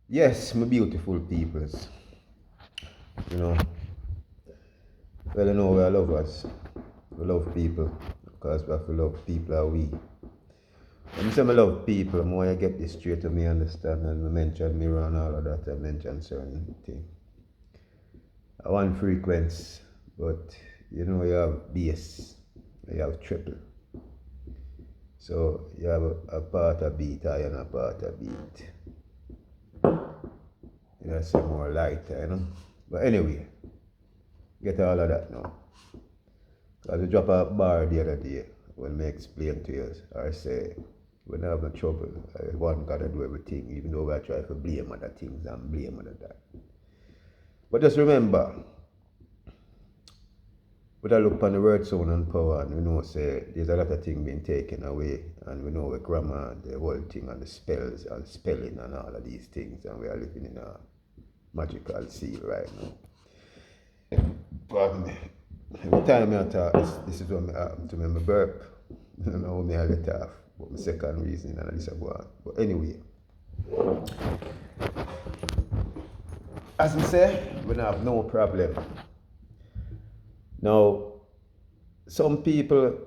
Yes, my beautiful peoples. You know, well, you know, we are lovers. We love people because we have to love people are we. When I say I love people, more I get this straight to me understand and I mention mirror and all of that. I mention certain things. I want frequency, but you know, you have bass, you have triple. So you have a part of beat and a part of beat. You know, some more lighter, you know. But anyway, get all of that now. Because I drop a bar the other day when I explain to you, or say, when I have no trouble, one gotta do everything, even though I try to blame other things and blame other that. But just remember, when I look on the word sound and power, and we know say there's a lot of things being taken away, and we know the grammar, the whole thing, and the spells and spelling and all of these things, and we are living in a magical seal right now. Pardon me. Every time I talk, this is what me happen to me. I burp. I don't know how me I let off. But my second reason and this go on. But anyway, as I say, we don't have no problem. Now, some people,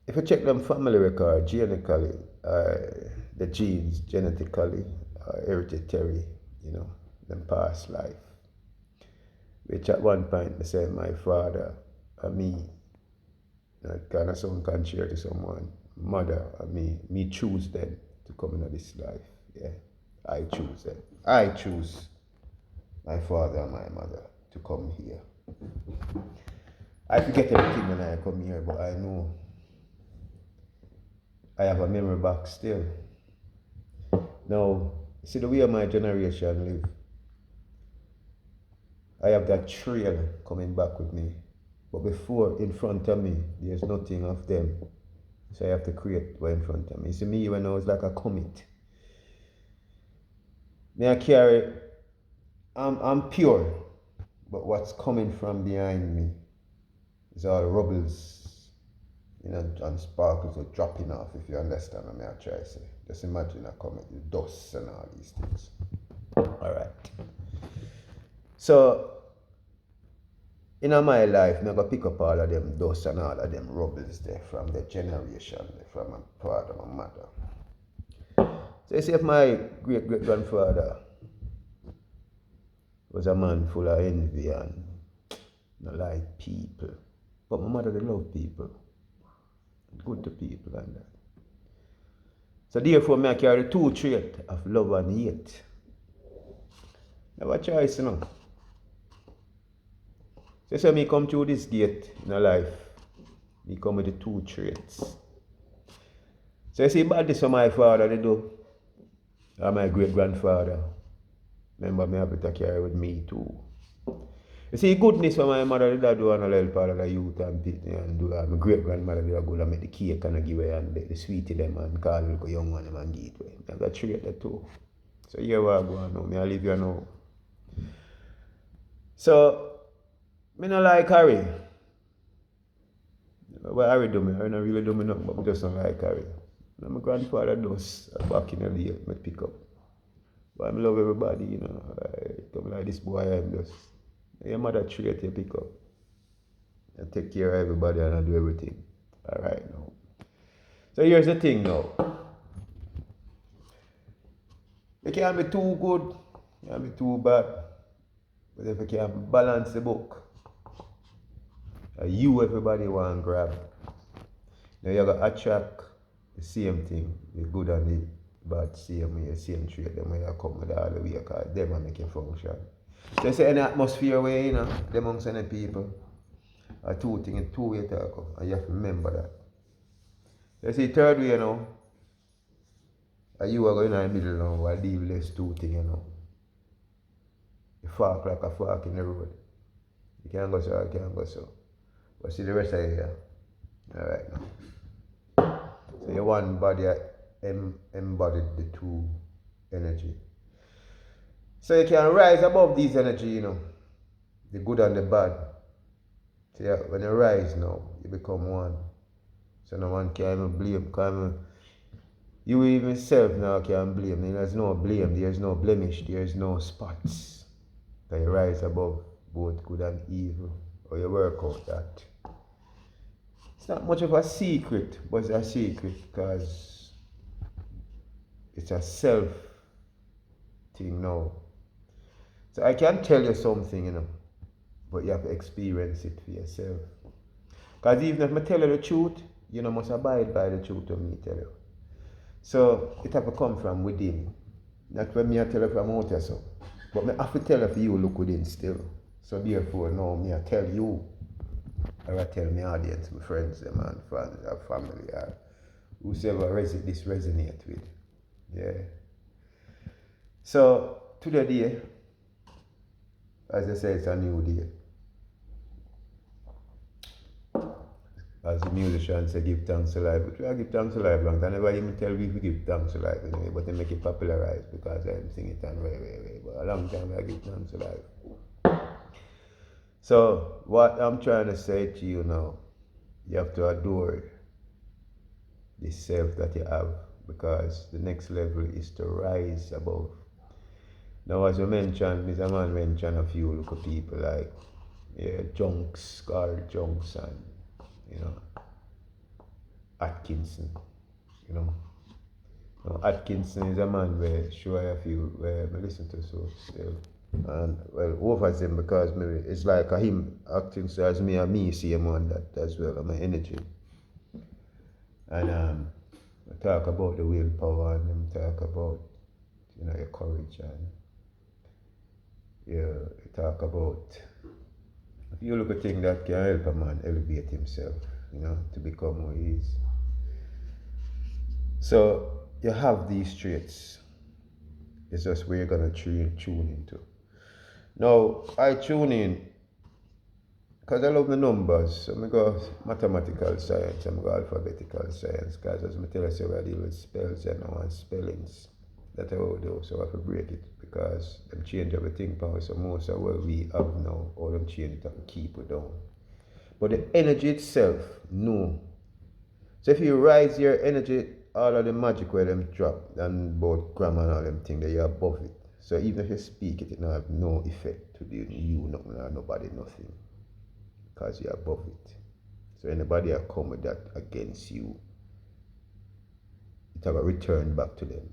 if you check them family record genetically, the genes genetically, hereditary, you know, them past life. Which at one point they say my father and me, that kind of sound can share to someone. Mother and me choose them to come into this life. Yeah. I choose them. I choose my father and my mother to come here. I forget everything when I come here, but I know I have a memory box still. Now, see the way my generation live, I have that trail coming back with me. But before, in front of me, there's nothing of them. So I have to create what in front of me. See me when I was like a comet. Me I carry, I'm pure, but what's coming from behind me is all rubbles, you know, and sparkles are dropping off, if you understand what I try to say. Just imagine a comet with dust and all these things. Alright. So in my life, I'm gonna pick up all of them dust and all of them rubbles there from the generation, from my father, my mother. So you see if my great great grandfather was a man full of envy and not like people. But my mother they love people. Good to people and that. So therefore me I carry two traits of love and hate. Never choice, you know. So me come through this gate in a life, me come with the two traits. So you see bad this for my father they do. Or my great grandfather. Remember me have to carry with me too. You see, goodness for my mother did do and a little part of the youth and pit and do that. My great grandmother did go and make the cake and give away and the sweet to them and call the young one and give it away. I got treat that too. So here we are going now. Me I live here now. So me not like Harry. What Harry do me? Harry not really do me nothing, but me just don't like Harry. And my grandfather does back in the day, me pick up. But I love everybody, you know. I come like this boy, I'm just your mother treat you pick up. I take care of everybody and I do everything. Alright now. So here's the thing now. You can't be too good, you can't be too bad. But if you can balance the book, you everybody want to grab. Now you got attract the same thing, the good and the bad same way, same trait, them when you come with all the way because them will make you function. So you say any atmosphere way, you know, them amongst any people. Are two things, two way talk, and you have to remember that. You see third way, you know, and you are going in the middle now, while deal less two things, you know. You fork like a fork in the road. You can't go so, you can't go so. But see the rest of you, alright now. So your one body embodied the two energy. So you can rise above these energy, you know, the good and the bad. So yeah, when you rise now, you become one. So no one can even blame, because You even self now can blame. There's no blame, there's no blemish, there's no spots. That you rise above both good and evil, or you work out that. It's not much of a secret, but it's a secret because it's a self thing now. So I can tell you something, but you have to experience it for yourself. Because even if I tell you the truth, you must abide by the truth when me tell you. So it have to come from within. Not when me I tell you from out here, so. But me have to tell you for you look within still. So therefore now me I tell you, or I tell my audience, my friends, them and fans, or family, or whosoever this resonate with. Yeah. So today, as I say, it's a new day. As the musician say, give thanks to life. But I give thanks to life long time. Never even tell me to give thanks to life anyway, but they make it popularized because I'm singing it and way. But a long time I give thanks to life. So what I'm trying to say to you now, you have to adore the self that you have, because the next level is to rise above. Now as you mentioned, Mr. Man mentioned a few local people like Junks, Carl Junks and Atkinson. Now, Atkinson is a man where sure I feel where I listen to so still. And well over him because maybe it's like him acting so as me and me see him on that as well, my energy. And I talk about the willpower and them talk about your courage and talk about if you look at things that can help a man elevate himself, to become who he is. So you have these traits. It's just where you're gonna tune into. Now I tune in because I love the numbers. So I go mathematical science, I go alphabetical science, because as I tell you, I deal with spells and spellings. That's how I do. So I have to break it because them change everything power. So most of what we have now, all them change it have to keep it down. But the energy itself, no. So if you rise your energy, all of the magic where them drop and about grammar and all them things, you're above it. So even if you speak it, it don't have no effect to you, nobody, nothing. Because you're above it. So anybody that come with that against you, it have a return back to them.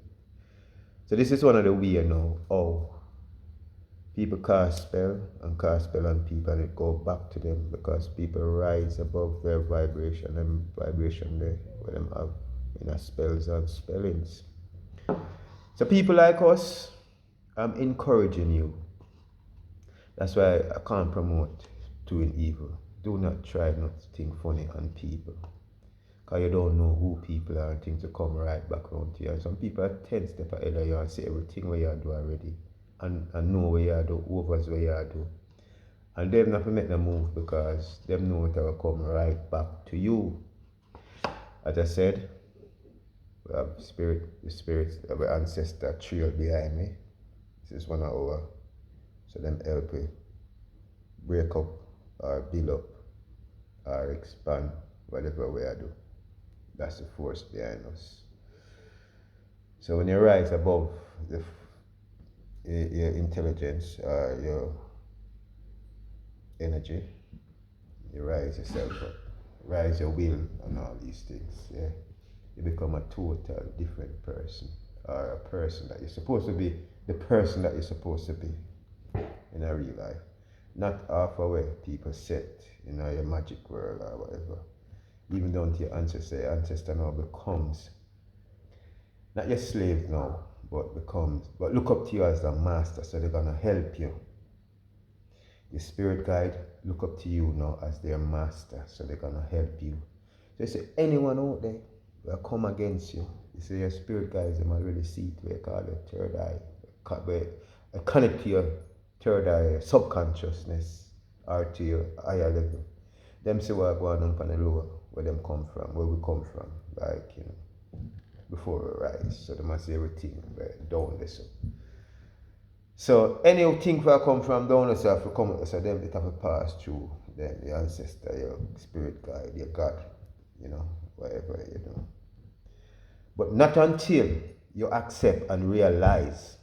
So this is one of the ways now how people cast spell on people and it go back to them because people rise above their vibration and vibration there where them have spells and spellings. So people like us, I'm encouraging you. That's why I can't promote doing evil. Do not try not to think funny on people. Because you don't know who people are and things will come right back around to you. And some people are 10 steps ahead of you and see everything where you do already. And know where you do, overs where you do. And them not to make them move because them know it will come right back to you. As I said, we have the spirits of the ancestor trail behind me. This is one of our. So them help you break up or build up or expand whatever way I do. That's the force behind us. So when you rise above your intelligence or your energy, you rise yourself up, rise your will and all these things. Yeah, you become a total different person, or a person that you're supposed to be, the person that you're supposed to be in a real life. Not halfway people set in your magic world or whatever. Even down to your ancestor now becomes not your slave now, but look up to you as a master, so they're gonna help you. Your spirit guide look up to you now as their master, so they're gonna help you. So you say anyone out there will come against you. You say your spirit guides them already see it, where call your third eye, connect to your third eye subconsciousness or to your higher level. Them say we're going on the lower, where them come from, where we come from, like before we rise. So they must see everything down this. So anything where I come from down this, if you come with us, so them it have to pass through them, your ancestor, your spirit guide, your God, whatever you do. But not until you accept and realize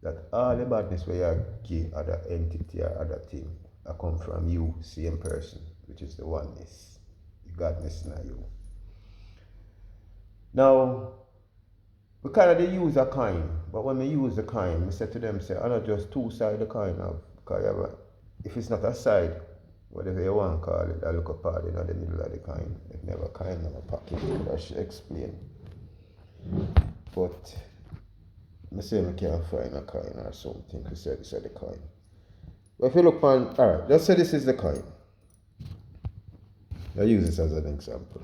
that all the badness where you give other entity or other thing, I come from you, same person, which is the oneness, the godness in you. Now, we kind of use a coin, but when we use the coin, we say to them, say, I'm not just two sides of the coin of, because if it's not a side, whatever you want to call it, I look a part in the middle of the coin. If never coin in a pocket, I should explain. But I say I can't find a coin or something to say this is the coin. But if you look on, alright, let's say this is the coin. I use this as an example.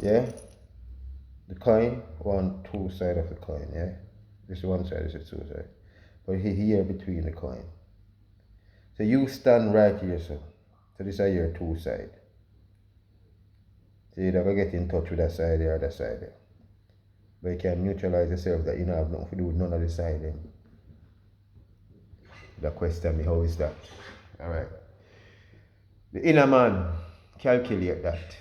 Yeah? The coin, two sides of the coin, yeah? This is one side, this is two sides. But here between the coin. So you stand right here, so this is your two side. So you never get in touch with that side or that side there. But you can neutralize yourself that you don't have nothing to do with none of the side then. The question me, how is that? Alright. The inner man calculate that.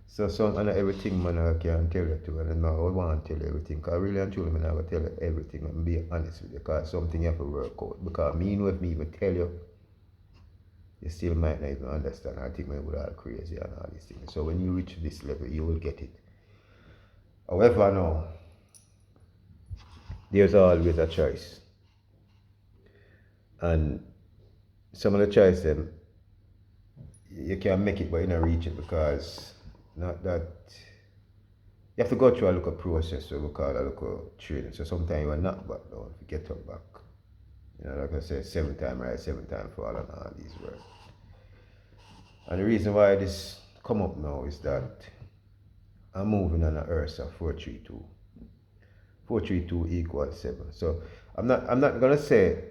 So and everything man I can tell you to, and now I want to tell you everything. Because really and truly, I'm going to tell you everything and be honest with you. Because something you have to work out. Because me know if me even tell you, you still might not even understand. I think me would all crazy and all these things. So when you reach this level, you will get it. However, now, there's always a choice. And some of the choice them, you can make it but you don't reach it because not that you have to go through a little process, so we call it a little training. So sometimes you are not back down, you get up back. You know, like I said, 7 times right, 7 times fall and all these words. And the reason why this come up now is that I'm moving on an Ursa 432. 432 equals 7. So I'm not gonna say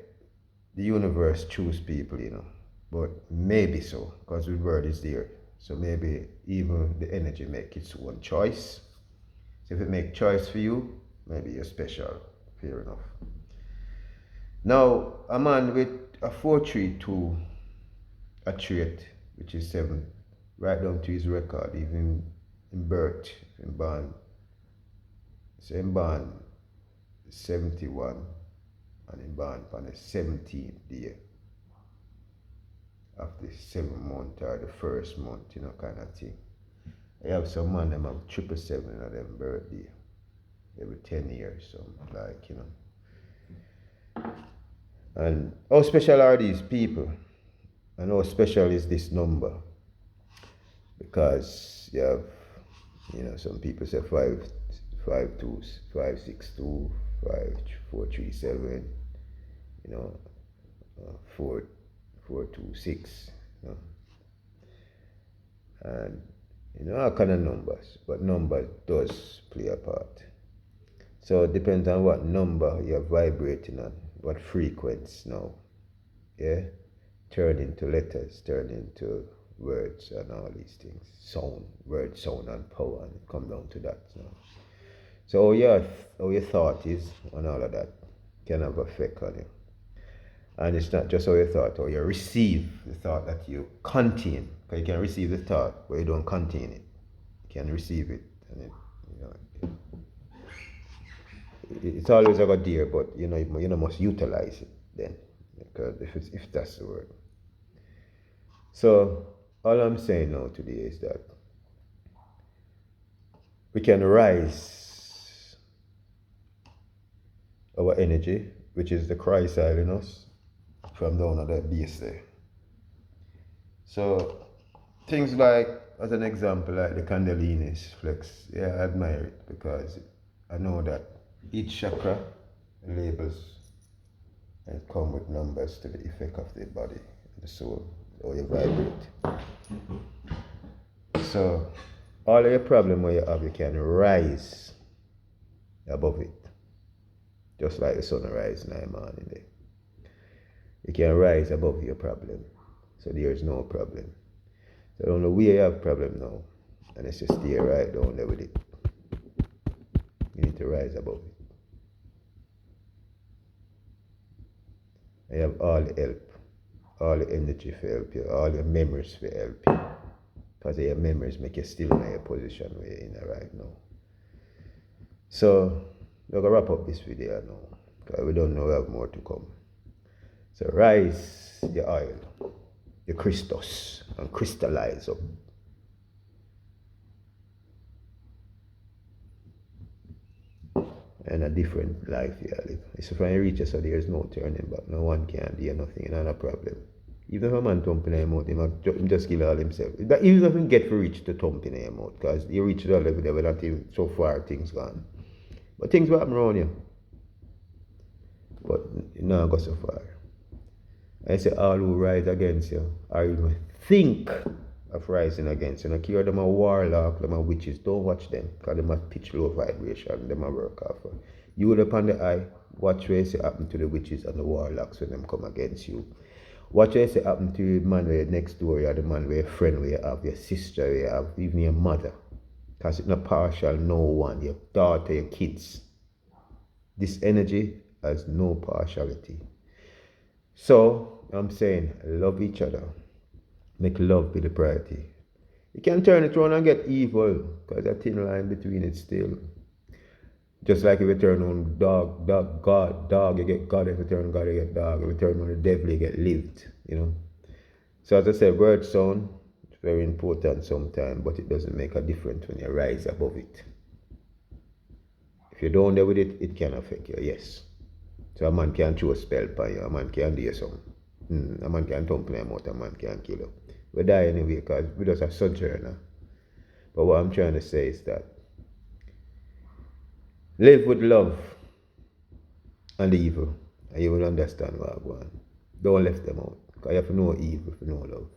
the universe choose people, you know, but maybe so, because the word is there. So maybe even the energy make its own choice. So if it make choice for you, maybe you're special. Fair enough. Now, a man with a 432, a trait, which is 7, right down to his record, even in birth, in born. So in born 71, and in born on the 17th day of the 7th month or the first month, you know, kind of thing. I have some man them have 777 of them birthday every 10 years, so like, you know. And how special are these people? And how special is this number? Because you have, you know, some people say 552, 562, 5437, you know, 426, you know. And you know, all kind of numbers, but number does play a part. So it depends on what number you're vibrating on, what frequency now. Yeah? Turn into letters, turn into words and all these things. Sound, word, sound and power, and it come down to that. You know? So how your thought is and all of that can have effect on you. And it's not just how you thought, or you receive the thought that you contain. Because you can receive the thought, but you don't contain it. You can receive it, and it, you know, it's always a good deal, but you know must utilize it then, because if that's the word. So all I'm saying now today is that we can rise our energy, which is the Christ side in us, from down at that base there. So things like, as an example, like the Kundalini's flex, yeah, I admire it because I know that each chakra labels and come with numbers to the effect of the body, the soul, or you vibrate. So all of your problem where you have, you can rise above it. Just like the sun rise in the morning there. You can rise above your problem. So there is no problem. So I don't know where you have problem now. And it's just stay right down there with it. You need to rise above it. You have all the help, all the energy for help you, all your memories for help you. Because your memories make you still in your position where you're in right now. So we're gonna wrap up this video now. Because we don't know we have more to come. So rise your oil, your Christos, and crystallize up. And a different life you live. It's when you reach so there's no turning back. No one can do nothing, it's not a problem. Even if a man thumping in your mouth, he just kill all himself. But even if he get to reach the thumping in your mouth, because you reach the level there without even so far things gone. But things will happen around you. But you not go so far. I say all who rise against you, or even think of rising against you. Now, care them a warlock, them a witches, don't watch them, because them a pitch low vibration, them a work off. You would upon the eye, watch what say happen to the witches and the warlocks when them come against you. Watch what say happen to the man where next door, or the man where your friend where you have, your sister where you have, even your mother. Because it's not partial, no one, your daughter, your kids. This energy has no partiality. So, I'm saying, love each other. Make love be the priority. You can turn it around and get evil, because there's a thin line between it still. Just like if you turn on dog, you get God. If you turn on God, you get dog. If you turn on the devil, you get lived, you know. So as I said, word sound, it's very important sometimes, but it doesn't make a difference when you rise above it. If you're down there with it, it can affect you, yes. So a man can throw a spell upon you, a man can do you something. A man can thump in your mouth, a man can kill you. We die anyway, because we just a sojourner. But what I'm trying to say is that live with love and evil, and you will understand what I want. Don't left them out, because you have to know evil if you know love.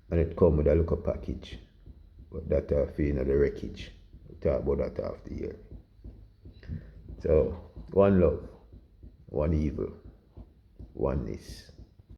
And it comes with a little package, but that are feeling of the wreckage. We'll talk about that after the year. So, one love, one evil, oneness.